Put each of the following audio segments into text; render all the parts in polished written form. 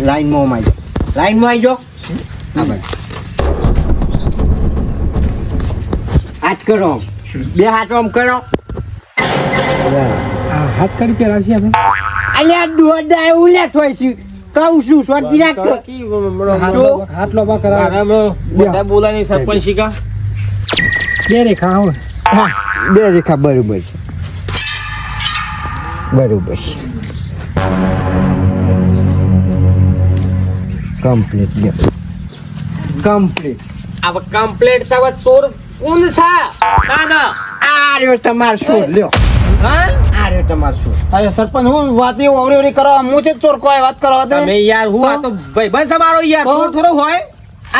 લાઈનમાં આવી જાઓ. લાઈનમાં આવી જાઓ. હા ભાઈ હાથ કરો આમ. બે હાથ આમ કરો. હાથ કરી પેલા છે આપણે અલ્યા દોડા એવું લેટ હોય છે કહું છું સ્વાતી રાખતો હાથ લોબા કરાવે બધા બોલાની સરપંચ શીખા બે રેખા હોય હા બે રેખા બરોબર છે બરોબર છે કમ્પ્લીટ લ્યો કમ્પ્લીટ હવે કમ્પ્લેટ સાવ ચોર કોણ સા દાદા આ રહ્યો તમાર શું લ્યો હા આ રહ્યો તમાર શું અરે સરપંચ હું વાત એવું અવરી કરો હું છે ચોર કોઈ વાત કરવા દે તમે યાર હું આ તો ભાઈબંધ સમારો યાર ચોર થોડો હોય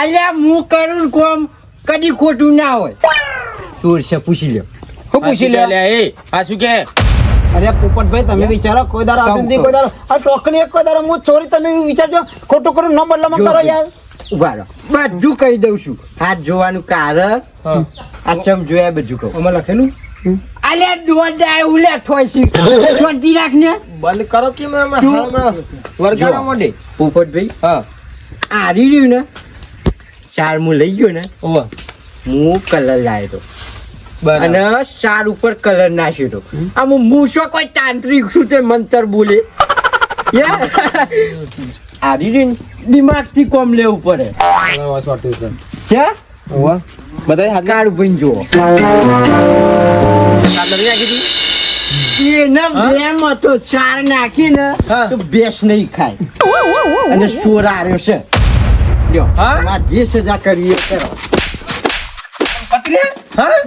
અલ્યા હું કરું કોમ કદી ખોટું ના હોય ચોર છે પૂછી લ્યો હું પૂછી લે એ આ શું કે અરે પોપટભાઈ તમે વિચારો કોઈ દારો આદિ કોઈ દારો આ ટોકની એક કોઈ દારો હું ચોરી તમે વિચારજો ખોટું કરું ન બદલામાં કરો યાર ઉભા રહો બધું કહી દઉં છું હાથ જોવાનું કારણ આ ચમ જોયા બધું કહું આમાં લખેલું અલ્યા દોડા એવું લેટ હોય છે શાંતિ રાખ ને બંધ કરો કે વર્ગાના મોઢે પોપટભાઈ હા આરી રહ્યું ને ચાર હું લઈ ગયો ને ઓવા હું કલર લાવ્યો હતો બરાબર અને ચાર ઉપર કલર નાખ્યો હતો આમ મૂછો કોઈ તાંત્રિક શું તે મંતર બોલે આરી રહ્યું દિમાગ થી કોમ લેવું પડે છે ઓવા બધા હાથ કાળું ભાઈ જુઓ એના બેમ હતો ચાર નાખીને હા. તો બેસ નહીં ખાય અને ચોર આર્યો છે લ્યો હા? તમારે જે સજા કરવી એ કરો પત્રી હા